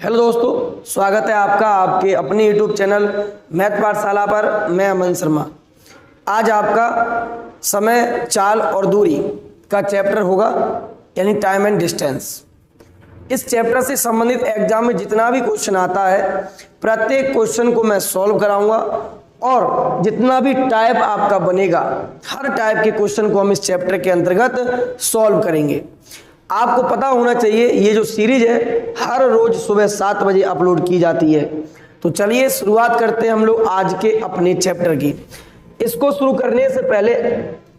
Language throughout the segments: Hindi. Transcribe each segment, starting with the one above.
हेलो दोस्तों, स्वागत है आपका आपके अपने यूट्यूब चैनल मैथ पाठशाला पर। मैं अमन शर्मा। आज आपका समय, चाल और दूरी का चैप्टर होगा, यानी टाइम एंड डिस्टेंस। इस चैप्टर से संबंधित एग्जाम में जितना भी क्वेश्चन आता है, प्रत्येक क्वेश्चन को मैं सॉल्व कराऊंगा और जितना भी टाइप आपका बनेगा, हर टाइप के क्वेश्चन को हम इस चैप्टर के अंतर्गत सॉल्व करेंगे। आपको पता होना चाहिए ये जो सीरीज है हर रोज सुबह 7 बजे अपलोड की जाती है। तो चलिए शुरुआत करते हैं हम लोग आज के अपने चैप्टर की। इसको शुरू करने से पहले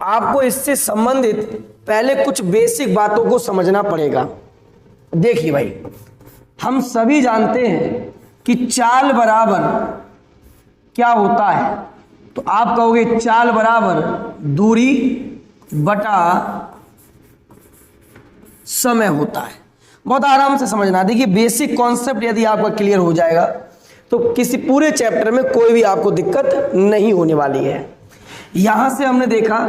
आपको इससे संबंधित पहले कुछ बेसिक बातों को समझना पड़ेगा। देखिए भाई, हम सभी जानते हैं कि चाल बराबर क्या होता है। तो आप कहोगे चाल बराबर दूरी बटा समय होता है। बहुत आराम से समझना। देखिए, बेसिक कॉन्सेप्ट यदि आपका क्लियर हो जाएगा तो किसी पूरे चैप्टर में कोई भी आपको दिक्कत नहीं होने वाली है। यहां से हमने देखा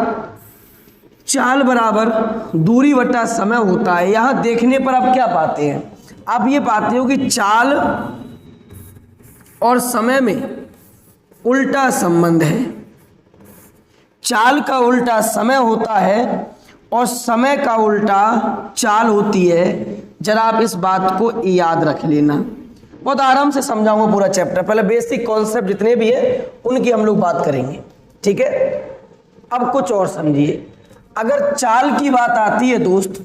चाल बराबर दूरी बटा समय होता है। यहां देखने पर आप क्या पाते हैं? आप ये पाते हो कि चाल और समय में उल्टा संबंध है। चाल का उल्टा समय होता है और समय का उल्टा चाल होती है। जरा आप इस बात को याद रख लेना। बहुत आराम से समझाऊंगा पूरा चैप्टर। पहले बेसिक कॉन्सेप्ट जितने भी है उनकी हम लोग बात करेंगे, ठीक है। अब कुछ और समझिए। अगर चाल की बात आती है दोस्त,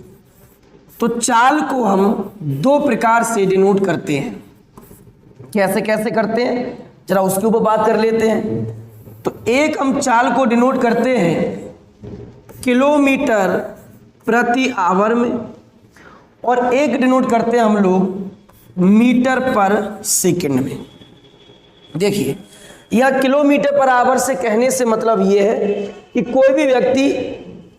तो चाल को हम दो प्रकार से डिनोट करते हैं। कैसे कैसे करते हैं, जरा उसके ऊपर बात कर लेते हैं। तो एक हम चाल को डिनोट करते हैं किलोमीटर प्रति आवर में, और एक डिनोट करते हैं हम लोग मीटर पर सेकंड में। देखिए, यह किलोमीटर पर आवर से कहने से मतलब यह है कि कोई भी व्यक्ति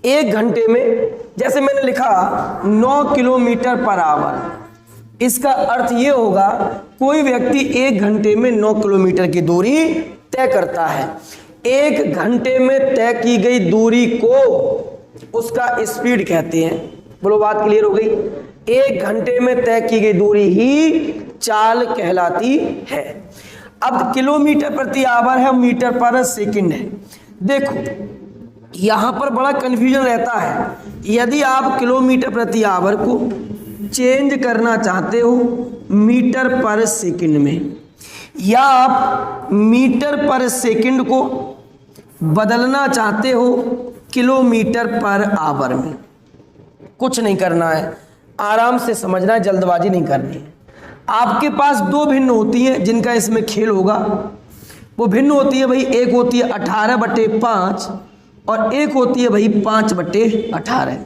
1 घंटे में, जैसे मैंने लिखा 9 किलोमीटर पर आवर, इसका अर्थ यह होगा कोई व्यक्ति 1 घंटे में 9 किलोमीटर की दूरी तय करता है। 1 घंटे में तय की गई दूरी को उसका स्पीड कहते हैं। बोलो, बात क्लियर हो गई? 1 घंटे में तय की गई दूरी ही चाल कहलाती है। अब किलोमीटर प्रति आवर है, मीटर पर सेकंड है। देखो, यहां पर बड़ा कंफ्यूजन रहता है। यदि आप किलोमीटर प्रति आवर को चेंज करना चाहते हो मीटर पर सेकंड में, या आप मीटर पर सेकंड को बदलना चाहते हो किलोमीटर पर आवर में, कुछ नहीं करना है, आराम से समझना है, जल्दबाजी नहीं करनी है। आपके पास दो भिन्न होती हैं जिनका इसमें खेल होगा। वो भिन्न होती है भाई, एक होती है 18/5 और एक होती है भाई 5/18।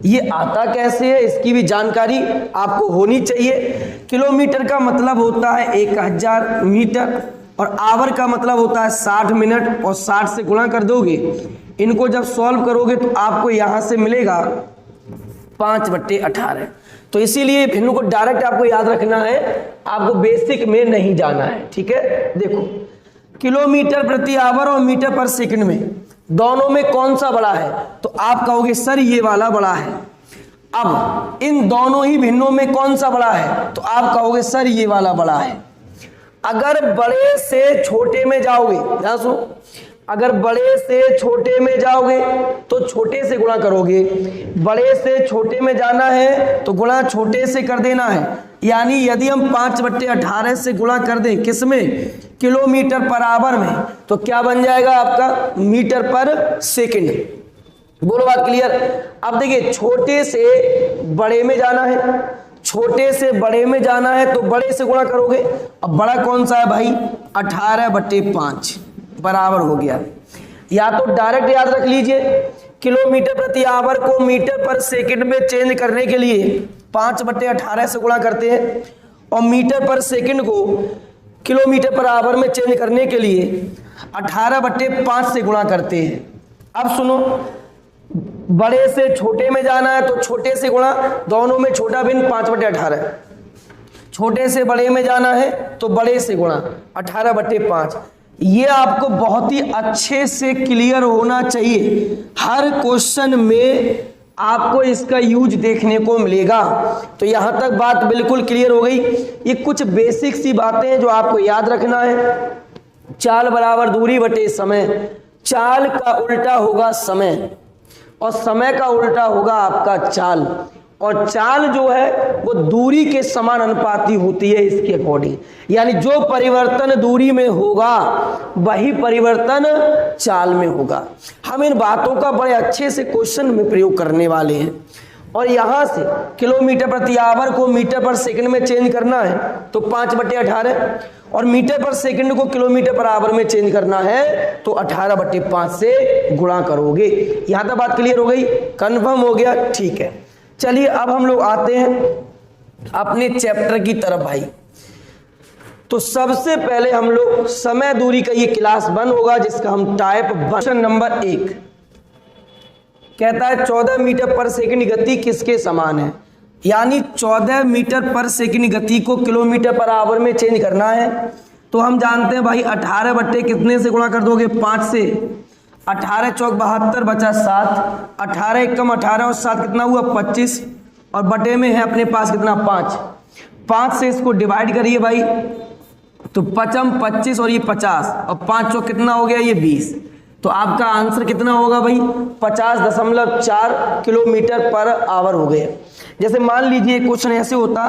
ये आता कैसे है, इसकी भी जानकारी आपको होनी चाहिए। किलोमीटर का मतलब होता है 1000 मीटर और आवर का मतलब होता है 60 मिनट, और 60 से गुणा कर दोगे। इनको जब सॉल्व करोगे तो आपको यहां से मिलेगा 5/18। तो इसीलिए भिन्न को डायरेक्ट आपको याद रखना है, आपको बेसिक में नहीं जाना है, ठीक है। देखो, किलोमीटर प्रति आवर और मीटर पर सेकंड में दोनों में कौन सा बड़ा है? तो आप कहोगे सर ये वाला बड़ा है। अब इन दोनों ही भिन्नों में कौन सा बड़ा है? तो आप कहोगे सर ये वाला बड़ा है। अगर बड़े से छोटे में जाओगे, ध्यान सुनो, अगर बड़े से छोटे में जाओगे तो छोटे से गुणा करोगे। बड़े से छोटे में जाना है तो गुणा छोटे से कर देना है। यानी यदि हम 5/18 से गुणा कर दें किसमें? किलोमीटर पर आवर में, तो क्या बन जाएगा आपका? मीटर पर सेकंड। बोलो, बात क्लियर? अब देखिए, छोटे से बड़े में जाना है, छोटे से बड़े में जाना है तो बड़े से गुणा करोगे। अब बड़ा कौन सा है भाई? 18/5 बराबर हो गया। या तो डायरेक्ट याद रख लीजिए, किलोमीटर प्रति आवर को मीटर पर सेकंड में चेंज करने के लिए 5/18 से गुणा करते हैं, और मीटर पर सेकंड को किलोमीटर पर आवर में चेंज करने के लिए 18/5 से गुणा करते हैं। अब सुनो, बड़े से छोटे में जाना है तो छोटे से गुणा, दोनों में छोटा भिन्न 5/18। छोटे से बड़े में जाना है तो बड़े से गुणा 18/5। ये आपको बहुत ही अच्छे से क्लियर होना चाहिए। हर क्वेश्चन में आपको इसका यूज देखने को मिलेगा। तो यहाँ तक बात बिल्कुल क्लियर हो गई। ये कुछ बेसिक सी बातें हैं जो आपको याद रखना है। चाल बराबर दूरी बटे समय, चाल का उल्टा होगा समय और समय का उल्टा होगा आपका चाल, और चाल जो है वो दूरी के समान अनुपाती होती है इसके अकॉर्डिंग, यानी जो परिवर्तन दूरी में होगा वही परिवर्तन चाल में होगा। हम इन बातों का बड़े अच्छे से क्वेश्चन में प्रयोग करने वाले हैं। और यहाँ से किलोमीटर प्रति आवर को मीटर पर सेकंड में चेंज करना है तो 5/18, और मीटर पर सेकंड को किलोमीटर पर आवर में चेंज करना है तो 18/5 से गुणा करोगे। यहाँ तक बात क्लियर हो गई, कन्फर्म हो गया? ठीक है, चलिए अब हम लोग आते हैं अपने चैप्टर की तरफ भाई। तो सबसे पहले हम लोग समय दूरी का ये क्लास 1 होगा जिसका हम टाइप क्वेश्चन नंबर 1 कहता है 14 मीटर पर सेकंड गति किसके समान है, यानी 14 मीटर पर सेकंड गति को किलोमीटर पर आवर में चेंज करना है। तो हम जानते हैं भाई 18 बट्टे कितने से गुणा कर दोगे, 5 से। 18 चौक 72 बचा 7, 18 एकम 18 और 7 कितना हुआ 25, और बटे में है अपने पास कितना 5 से इसको डिवाइड करिए भाई तो 25 और ये 50 और 5 चौक कितना हो गया ये 20। तो आपका आंसर कितना होगा भाई 50.4 किलोमीटर पर आवर हो गया। जैसे मान लीजिए क्वेश्चन ऐसे होता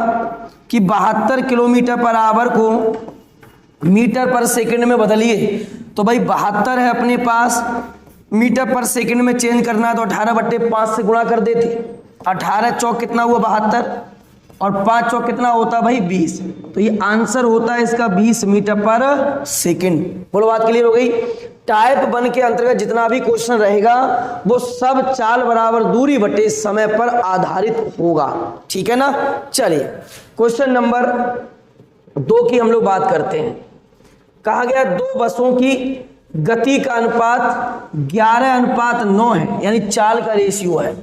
कि 72 किलोमीटर पर आवर को मीटर पर सेकंड में बदलिए, तो भाई 72 है अपने पास, मीटर पर सेकंड में चेंज करना है तो 18/5 से गुणा कर देते। 18 चौक कितना हुआ 72 और 5 चौक कितना होता भाई 20। तो ये आंसर होता है इसका 20 मीटर पर सेकंड। बोलो बात क्लियर हो गई। टाइप 1 के अंतर्गत जितना भी क्वेश्चन रहेगा वो सब चाल बराबर दूरी बटे समय पर आधारित होगा, ठीक है ना। चलिए क्वेश्चन नंबर 2 की हम लोग बात करते हैं। कहा गया 2 बसों की गति का अनुपात 11:9 है, यानी चाल का रेशियो है।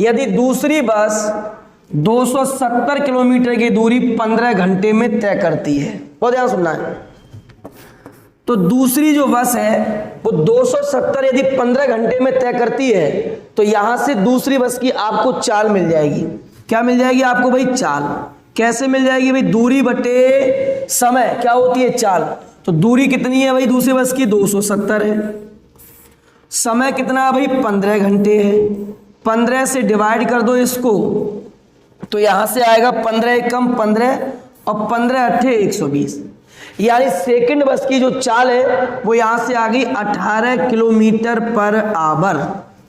यदि दूसरी बस 270 किलोमीटर की दूरी 15 घंटे में तय करती है, बहुत ध्यान सुनना है। तो दूसरी जो बस है वो 270 यदि 15 घंटे में तय करती है तो यहां से दूसरी बस की आपको चाल मिल जाएगी। क्या मिल जाएगी आपको भाई चाल। कैसे मिल जाएगी भाई, दूरी बटे समय क्या होती है चाल। तो दूरी कितनी है भाई दूसरी बस की 270 है, समय कितना है भाई 15 घंटे है, 15 से डिवाइड कर दो इसको तो यहां से आएगा 15 एकम 15 और 15 अट्ठे 120, यानी सेकंड बस की जो चाल है वो यहां से आ गई 18 किलोमीटर पर आवर।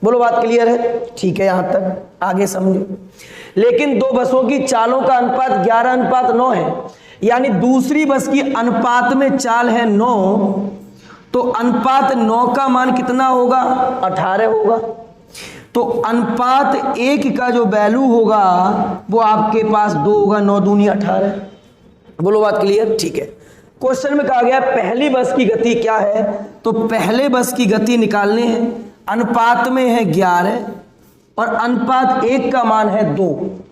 बोलो बात क्लियर है, ठीक है, यहां तक आगे समझो। लेकिन 2 बसों की चालों का अनुपात 11:9 है, यानी दूसरी बस की अनुपात में चाल है 9, तो अनुपात 9 का मान कितना होगा 18 होगा। तो अनुपात 1 का जो वैल्यू होगा वो आपके पास 2 होगा, 9 दूनी 18। बोलो बात क्लियर, ठीक है। क्वेश्चन में कहा गया पहली बस की गति क्या है, तो पहले बस की गति निकालने हैं। अनुपात में है 11 और अनुपात 1 का मान है 2,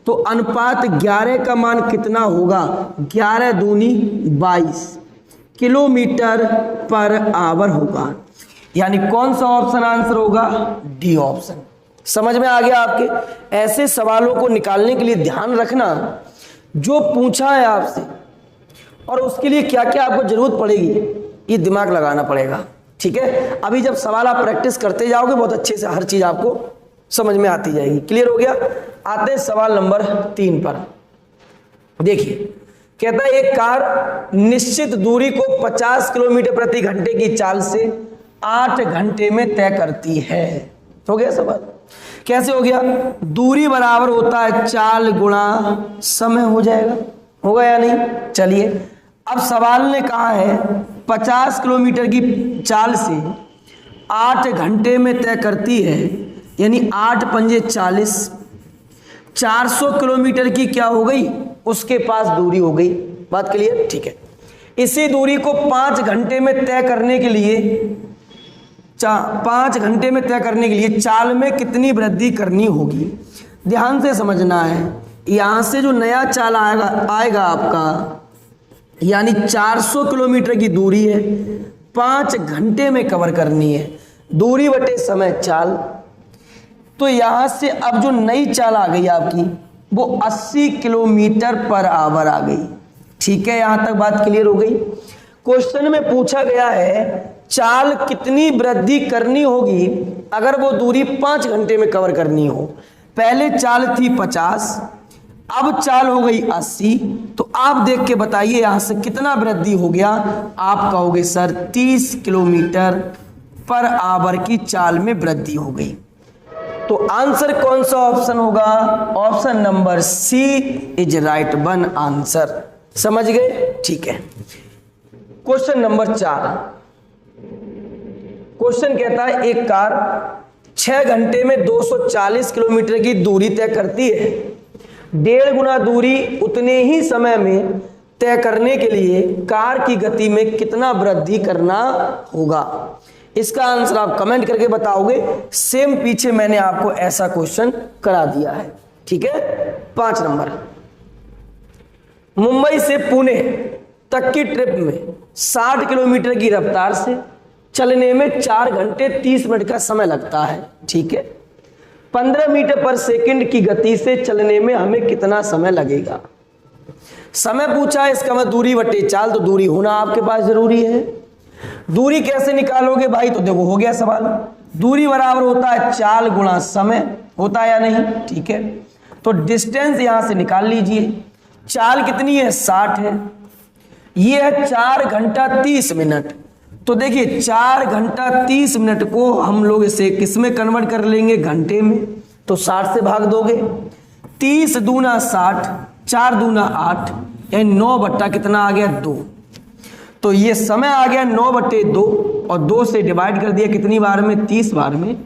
तो अनुपात 11 का मान कितना होगा 11 दूनी 22 किलोमीटर पर आवर होगा। यानी कौन सा ऑप्शन आंसर होगा, डी ऑप्शन। समझ में आ गया आपके। ऐसे सवालों को निकालने के लिए ध्यान रखना जो पूछा है आपसे और उसके लिए क्या क्या आपको जरूरत पड़ेगी ये दिमाग लगाना पड़ेगा, ठीक है। अभी जब सवाल आप प्रैक्टिस करते जाओगे बहुत अच्छे से हर चीज आपको समझ में आती जाएगी। क्लियर हो गया। आते हैं सवाल नंबर 3 पर। देखिए कहता है एक कार निश्चित दूरी को 50 किलोमीटर प्रति घंटे की चाल से 8 घंटे में तय करती है। हो गया सवाल। कैसे हो गया, दूरी बराबर होता है चाल गुणा समय, हो जाएगा, होगा या नहीं। चलिए अब सवाल ने कहा है 50 किलोमीटर की चाल से 8 घंटे में तय करती है, यानी 8 पंजे 40, 400 किलोमीटर की क्या हो गई उसके पास दूरी हो गई। बात क्लियर, ठीक है। इसी दूरी को 5 घंटे में तय करने के लिए 5 घंटे में तय करने के लिए चाल में कितनी वृद्धि करनी होगी। ध्यान से समझना है, यहां से जो नया चाल आएगा आपका, यानी 400 किलोमीटर की दूरी है, 5 घंटे में कवर करनी है, दूरी बटे समय चाल। तो यहां से अब जो नई चाल आ गई आपकी वो 80 किलोमीटर पर आवर आ गई। ठीक है, यहां तक बात क्लियर हो गई। क्वेश्चन में पूछा गया है चाल कितनी वृद्धि करनी होगी अगर वो दूरी 5 घंटे में कवर करनी हो। पहले चाल थी 50, अब चाल हो गई 80, तो आप देख के बताइए यहां से कितना वृद्धि हो गया। आप कहोगे सर 30 किलोमीटर पर आवर की चाल में वृद्धि हो गई। तो आंसर कौन सा ऑप्शन होगा? Option number C is right one answer. समझ गए? ठीक है। क्वेश्चन नंबर 4, क्वेश्चन कहता है एक कार 6 घंटे में 240 किलोमीटर की दूरी तय करती है। 1.5 गुना दूरी उतने ही समय में तय करने के लिए कार की गति में कितना वृद्धि करना होगा? इसका आंसर आप कमेंट करके बताओगे। सेम पीछे मैंने आपको ऐसा क्वेश्चन करा दिया है। ठीक है। 5 नंबर, मुंबई से पुणे तक की ट्रिप में 60 किलोमीटर की रफ्तार से चलने में 4 घंटे 30 मिनट का समय लगता है। ठीक है। 15 मीटर पर सेकंड की गति से चलने में हमें कितना समय लगेगा? समय पूछा है, इसका मतलब दूरी बटे चाल, तो दूरी होना आपके पास जरूरी है। दूरी कैसे निकालोगे भाई? तो देखो हो गया सवाल, दूरी बराबर होता है चाल गुणा समय, होता है या नहीं? ठीक है। तो डिस्टेंस यहां से निकाल लीजिए। चाल कितनी है? 60 है। ये है 4 घंटा 30 मिनट। तो देखिए 4 घंटा 30 मिनट को हम लोग इसे किस में कन्वर्ट कर लेंगे? घंटे में। तो 60 से भाग दोगे, 30 दूना 60, 4 दूना 8, यानी 9 बट्टा कितना आ गया? 2। तो ये समय आ गया 9/2 और 2 से डिवाइड कर दिया कितनी बार में? 30 बार में।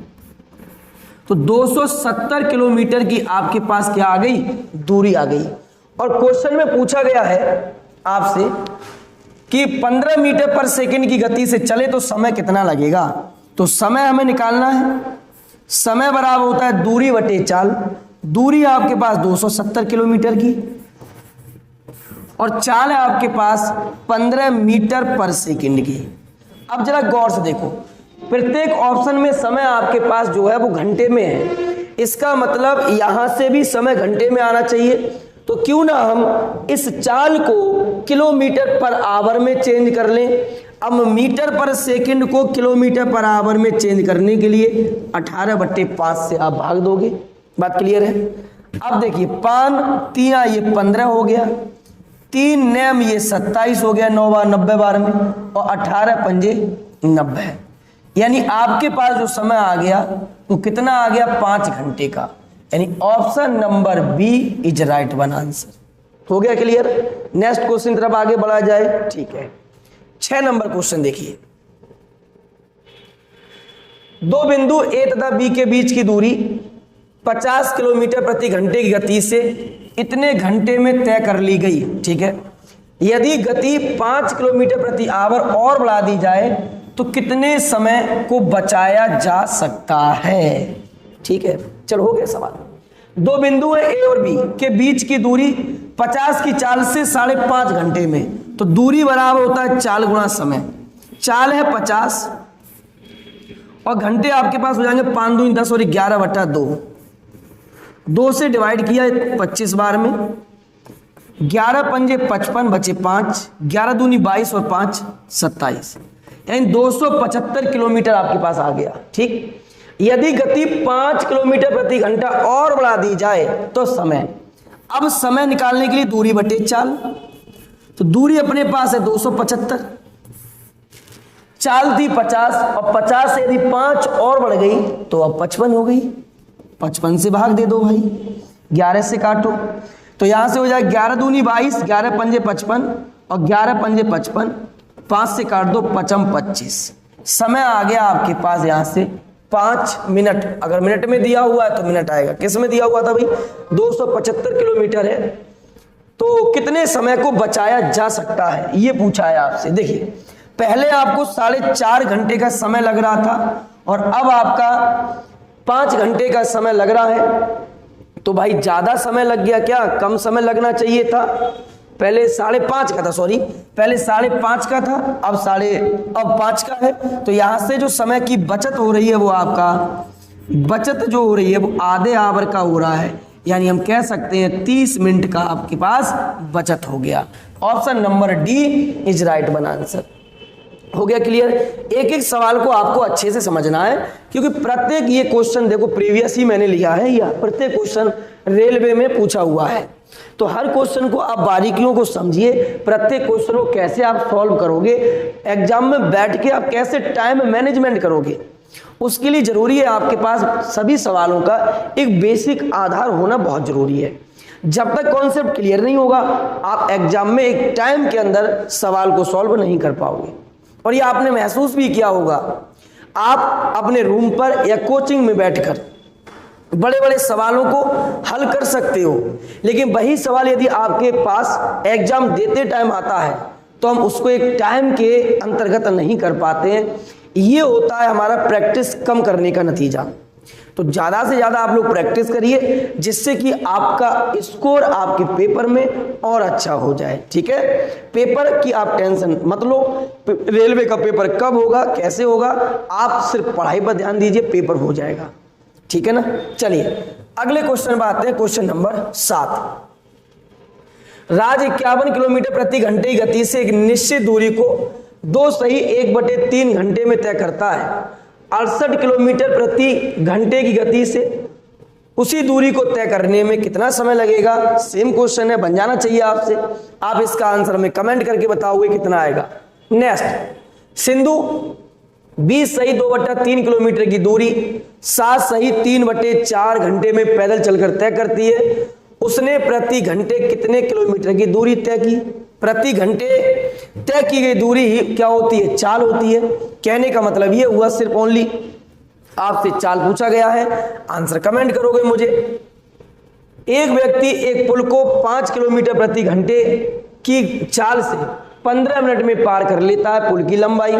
तो 270 किलोमीटर की आपके पास क्या आ गई? दूरी आ गई। और क्वेश्चन में पूछा गया है आपसे कि 15 मीटर पर सेकंड की गति से चले तो समय कितना लगेगा? तो समय हमें निकालना है। समय बराबर होता है दूरी बटे चाल। दूरी आपके पास 270 किलोमीटर की और चाल है आपके पास 15 मीटर पर सेकंड की। अब जरा गौर से देखो, प्रत्येक ऑप्शन में समय आपके पास जो है वो घंटे में है। इसका मतलब यहां से भी समय घंटे में आना चाहिए। तो क्यों ना हम इस चाल को किलोमीटर पर आवर में चेंज कर लें। अब मीटर पर सेकंड को किलोमीटर पर आवर में चेंज करने के लिए 18/5 से आप भाग दोगे। बात क्लियर है? अब देखिए 5 3 ये 15 हो गया, 3 9 ये 27 हो गया, 9 बार 90 बार में, और 18 पंजे 90। यानी आपके पास जो समय आ गया वो कितना आ गया? 5 घंटे का। यानी option number B is right one answer. हो गया क्लियर? नेक्स्ट क्वेश्चन तरफ आगे बढ़ा जाए। ठीक है। 6 नंबर क्वेश्चन देखिए, 2 बिंदु ए तथा बी के बीच की दूरी 50 किलोमीटर प्रति घंटे की गति से इतने घंटे में तय कर ली गई। ठीक है। यदि गति 5 किलोमीटर प्रति आवर और बढ़ा दी जाए तो कितने समय को बचाया जा सकता है? ठीक है। चलो हो गया सवाल। 2 बिंदु है ए और बी के बीच की दूरी 50 की चाल से 5.5 घंटे में। तो दूरी बराबर होता है चाल गुणा समय। चाल है 50 और घंटे आपके पास हो जाएंगे 5 दूनी 10 और 11/2। 2 से डिवाइड किया 25 बार में, 11 पंजे 55 बचे 5, 11 दूनी 22 और 5 27, यानी 275 किलोमीटर आपके पास आ गया। ठीक। यदि गति 5 किलोमीटर प्रति घंटा और बढ़ा दी जाए तो समय। अब समय निकालने के लिए दूरी बटे चाल। तो दूरी अपने पास है 275, चाल थी 50 और 50 से यदि 5 और बढ़ गई तो अब 55 हो गई। 55 से भाग दे दो भाई, 11 से काटो तो यहां से हो जाए 11 दूनी 22, 11 पंजे 55 और 11 पंजे 55, 5 से काट दो 55 25। समय आ गया आपके पास यहां से 5 मिनट। अगर मिनट में दिया हुआ है तो मिनट आएगा। किस में दिया हुआ था भाई? 275 किलोमीटर है। तो कितने समय को बचाया जा सकता है ये पूछा है आपसे। देखिए पहले आपको 4.5 घंटे का समय लग रहा था और अब आपका 5 घंटे का समय लग रहा है। तो भाई ज्यादा समय लग गया क्या? कम समय लगना चाहिए था। पहले 5.5 का था, सॉरी पहले 5.5 का था, अब 5 का है। तो यहां से जो समय की बचत हो रही है वो आपका बचत जो हो रही है वो आधे आवर का हो रहा है, यानी हम कह सकते हैं 30 मिनट का आपके पास बचत हो गया। Option number D is right one answer. हो गया क्लियर? एक एक सवाल को आपको अच्छे से समझना है, क्योंकि प्रत्येक ये क्वेश्चन देखो प्रीवियस ही मैंने लिया है, या प्रत्येक क्वेश्चन रेलवे में पूछा हुआ है, तो हर क्वेश्चन को आप बारीकियों को समझिए। प्रत्येक क्वेश्चन को कैसे आप सॉल्व करोगे, एग्जाम में बैठ के आप कैसे टाइम मैनेजमेंट करोगे, उसके लिए जरूरी है आपके पास सभी सवालों का एक बेसिक आधार होना बहुत जरूरी है। जब तक कॉन्सेप्ट क्लियर नहीं होगा आप एग्जाम में एक टाइम के अंदर सवाल को सॉल्व नहीं कर पाओगे। और ये आपने महसूस भी किया होगा, आप अपने रूम पर या कोचिंग में बैठकर बड़े बड़े सवालों को हल कर सकते हो, लेकिन वही सवाल यदि आपके पास एग्जाम देते टाइम आता है तो हम उसको एक टाइम के अंतर्गत नहीं कर पाते हैं। ये होता है हमारा प्रैक्टिस कम करने का नतीजा। तो ज़्यादा से ज़्यादा आप लोग प्रैक्टिस करिए, जिससे कि आपका स्कोर आपके पेपर में और अच्छा हो जाए। ठीक है, पेपर की आप टेंशन मत लो, रेलवे का पेपर कब होगा कैसे होगा, आप सिर्फ पढ़ाई पर ध्यान दीजिए, पेपर हो जाएगा। ठीक है ना? चलिए अगले क्वेश्चन पर आते हैं, क्वेश्चन नंबर 7। राज 51 किलोमीटर प्रति घंटे की गति से एक निश्चित दूरी को 2 सही 1/3 घंटे में तय करता है। 68 किलोमीटर प्रति घंटे की गति से उसी दूरी को तय करने में कितना समय लगेगा? सेम क्वेश्चन है, बन जाना चाहिए आपसे। आप इसका आंसर में कमेंट करके बताओगे कितना आएगा। नेक्स्ट, सिंधु 20 सही 2/3 किलोमीटर की दूरी 7 सही 3/4 घंटे में पैदल चलकर तय करती है। उसने प्रति घंटे कितने किलोमीटर की दूरी तय की? प्रति घंटे तय की गई दूरी ही क्या होती है? चाल होती है। कहने का मतलब ये हुआ सिर्फ ओनली आपसे चाल पूछा गया है, आंसर कमेंट करोगे मुझे। एक व्यक्ति एक पुल को 5 किलोमीटर प्रति घंटे की चाल से 15 मिनट में पार कर लेता है। पुल की लंबाई,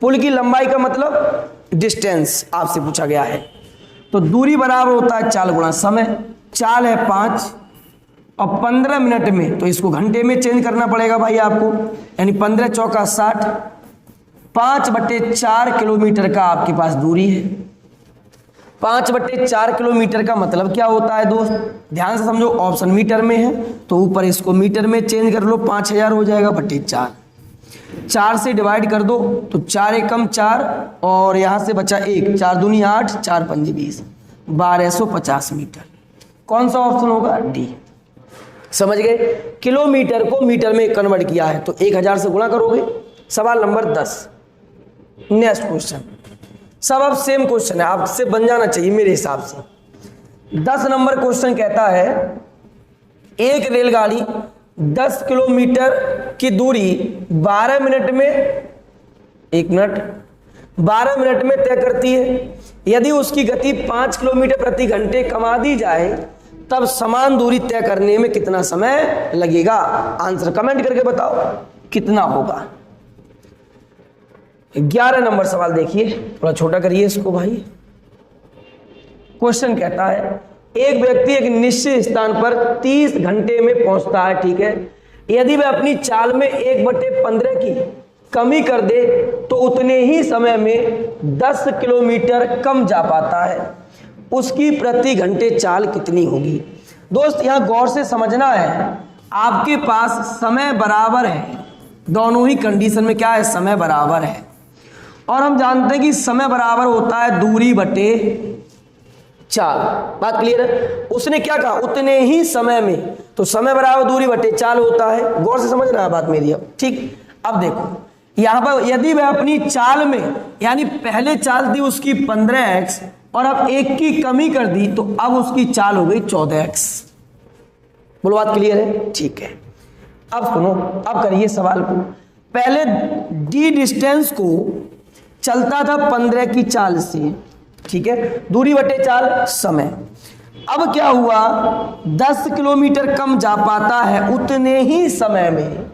पुल की लंबाई का मतलब डिस्टेंस आपसे पूछा गया है। तो दूरी बराबर होता है चाल गुणा समय। चाल है 5 और 15 मिनट में, तो इसको घंटे में चेंज करना पड़ेगा भाई आपको, यानी 15 चौका 60, 5/4 किलोमीटर का आपके पास दूरी है। 5/4 किलोमीटर का मतलब क्या होता है दोस्त? ध्यान से समझो, ऑप्शन मीटर में है तो ऊपर इसको मीटर में चेंज कर लो, 5000 हो जाएगा बटे 4। 4 से डिवाइड कर दो तो 4 एकम 4 और यहां से बचा 1, 4 दूनी 8, 4 पंजे 20, 1250 मीटर। कौन सा ऑप्शन होगा? डी। समझ गए? किलोमीटर को मीटर में कन्वर्ट किया है तो 1000 से गुणा करोगे। सवाल नंबर 10। नेक्स्ट क्वेश्चन, सब अब सेम क्वेश्चन है, आपसे बन जाना चाहिए मेरे हिसाब से। 10 नंबर क्वेश्चन कहता है एक रेलगाड़ी 10 किलोमीटर की दूरी 12 मिनट में 1 मिनट 12 मिनट में तय करती है। यदि उसकी गति 5 किलोमीटर प्रति घंटे कमा दी जाए तब समान दूरी तय करने में कितना समय लगेगा? आंसर कमेंट करके बताओ कितना होगा। 11 नंबर सवाल देखिए, थोड़ा छोटा करिए इसको भाई। क्वेश्चन कहता है एक व्यक्ति एक निश्चित स्थान पर 30 घंटे में पहुंचता है। ठीक है, यदि वह अपनी चाल में 1/15 की कमी कर दे तो उतने ही समय में 10 किलोमीटर कम जा पाता है। उसकी प्रति घंटे चाल कितनी होगी? दोस्त यहां गौर से समझना है, आपके पास समय बराबर है, दोनों ही कंडीशन में क्या है? समय बराबर है। और हम जानते हैं कि समय बराबर होता है दूरी बटे चाल। बात क्लियर है? उसने क्या कहा? उतने ही समय में, तो समय बराबर दूरी बटे चाल होता है। गौर से समझना है बात मेरी अब। ठीक, अब देखो यहां पर यदि वह अपनी चाल में, यानी पहले चाल थी उसकी 15x और अब 1 की कमी कर दी तो अब उसकी चाल हो गई 14x। बोलो बात क्लियर है? ठीक है, अब सुनो, अब करिए सवाल को। पहले डी डिस्टेंस को चलता था 15 की चाल से, ठीक है, दूरी बटे चाल समय। अब क्या हुआ? 10 किलोमीटर कम जा पाता है उतने ही समय में।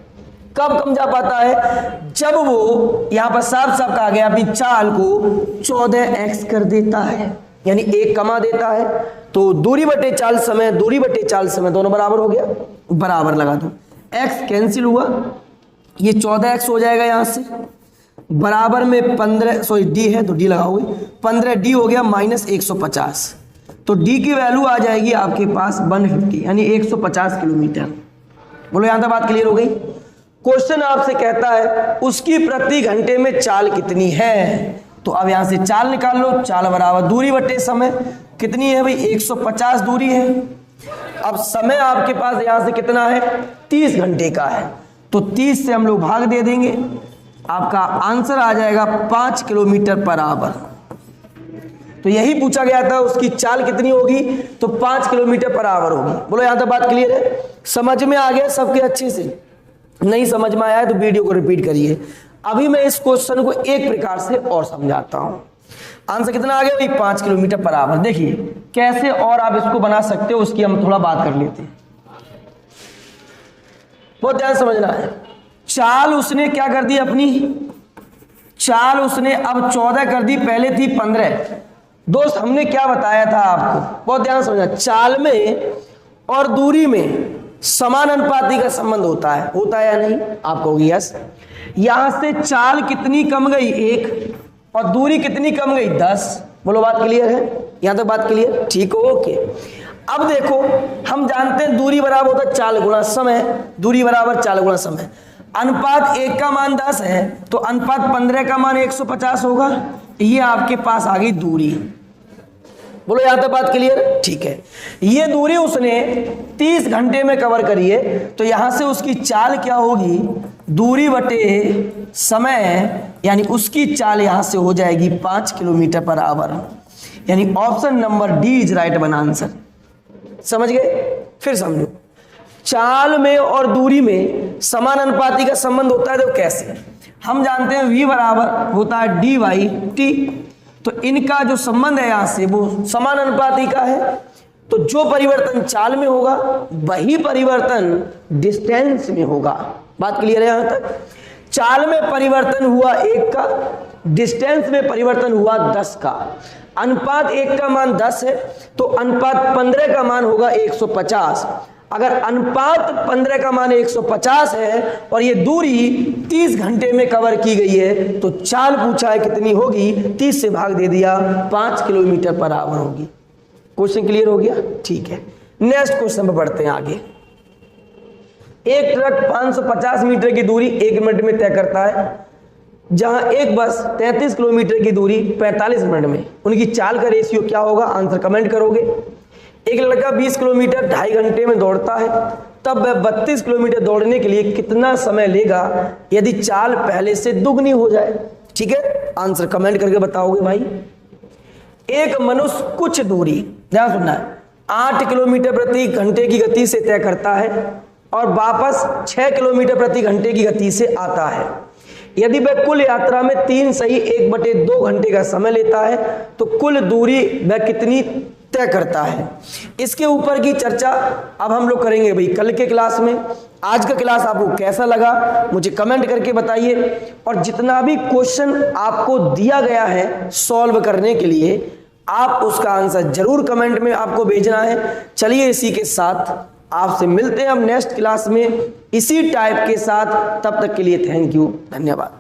कब कम जा पाता है? जब वो यहां पर साफ साफ कहा गया अपनी चाल को 14x कर देता है, यानी 1 कमा देता है। तो दूरी बटे चाल समय, दूरी बटे चाल समय दोनों बराबर हो गया, बराबर लगा दो, x कैंसिल हुआ, ये 14x हो जाएगा यहां से। बराबर में 15, सॉरी डी है तो डी लगाओगे, 15d हो गया माइनस 150, तो डी की वैल्यू आ जाएगी आपके पास 150 यानी 150 किलोमीटर। बोलो यहाँ तक बात क्लियर हो गई। क्वेश्चन आपसे कहता है उसकी प्रति घंटे में चाल कितनी है, तो अब यहाँ से चाल निकाल लो, चाल बराबर दूरी बटे समय, कितनी है भाई 150 दूरी है। अब समय आपके पास यहाँ से कितना है 30 घंटे का है, तो 30 से हम लोग भाग दे देंगे, आपका आंसर आ जाएगा 5 किलोमीटर पर आवर। तो यही पूछा गया था उसकी चाल कितनी होगी, तो 5 किलोमीटर पर आवर होगी। बोलो यहाँ तक बात क्लियर है, समझ में आ गया सबके अच्छे से? नहीं समझ में आया है तो वीडियो को रिपीट करिए। अभी मैं इस क्वेश्चन को एक प्रकार से और समझाता हूं। आंसर कितना आ गया भाई 5 किलोमीटर पर आवर। देखिए कैसे और आप इसको बना सकते हो उसकी हम थोड़ा बात कर लेते हैं, बहुत ध्यान समझना है। चाल उसने क्या कर दी अपनी, चाल उसने अब 14 कर दी, पहले थी 15। दोस्त हमने क्या बताया था आपको, बहुत ध्यान समझना, चाल में और दूरी में समान अनुपाती का संबंध होता है या नहीं? आप कहोगे यस। यहां से चाल कितनी कम गई 1 और दूरी कितनी कम गई 10। बोलो बात क्लियर है, यहां तक बात क्लियर? ठीक हो, ओके। अब देखो हम जानते हैं दूरी बराबर होता है चाल गुणा समय, दूरी बराबर चाल गुणा समय। अनुपात 1 का मान 10 है तो अनुपात 15 का मान 150 होगा। ये आपके पास आ गई दूरी। बोलो यहां तक बात क्लियर? ठीक है। ये दूरी उसने 30 घंटे में कवर करी है, तो यहां से उसकी चाल क्या होगी, दूरी बटे समय, यानी उसकी चाल यहां से हो जाएगी 5 किलोमीटर पर आवर। यानी option number D is right one answer. समझ गए? फिर समझो, चाल में और दूरी में समान अनुपाती का संबंध होता है तो कैसे? हम जानते हैं v बराबर होता है डी बाई टी, तो इनका जो संबंध है यहां से वो समान अनुपाती का है। तो जो परिवर्तन चाल में होगा वही परिवर्तन डिस्टेंस में होगा। बात क्लियर है यहां तक? चाल में परिवर्तन हुआ 1 का, डिस्टेंस में परिवर्तन हुआ 10 का। अनुपात 1 का मान 10 है तो अनुपात 15 का मान होगा 150। अगर अनुपात 15 का मान 150 है और ये दूरी 30 घंटे में कवर की गई है, तो चाल पूछा है कितनी होगी, 30 से भाग दे दिया, 5 किलोमीटर पर आवर होगी। क्वेश्चन क्लियर हो गया? ठीक है। नेक्स्ट क्वेश्चन पर बढ़ते हैं आगे। एक ट्रक 550 मीटर की दूरी 1 मिनट में तय करता है, जहां एक बस 33 किलोमीटर की दूरी 45 मिनट में। उनकी चाल का रेशियो क्या होगा? आंसर कमेंट करोगे। एक लड़का 20 किलोमीटर 2.5 घंटे में दौड़ता है, तब वह 32 किलोमीटर दौड़ने के लिए कितना समय लेगा यदि चाल पहले से दुगनी हो जाए? ठीक है, आंसर कमेंट करके बताओगे भाई। एक मनुष्य कुछ दूरी, ध्यान सुनना है, 8 किलोमीटर प्रति घंटे की गति से तय करता है और वापस 6 किलोमीटर प्रति घंटे की गति से आता है। यदि वह कुल यात्रा में 3 सही 1/2 घंटे का समय लेता है तो कुल दूरी वह कितनी तय करता है? इसके ऊपर की चर्चा अब हम लोग करेंगे भाई कल के क्लास में। आज का क्लास आपको कैसा लगा मुझे कमेंट करके बताइए, और जितना भी क्वेश्चन आपको दिया गया है सॉल्व करने के लिए आप उसका आंसर जरूर कमेंट में आपको भेजना है। चलिए इसी के साथ आपसे मिलते हैं हम नेक्स्ट क्लास में इसी टाइप के साथ। तब तक के लिए थैंक यू, धन्यवाद।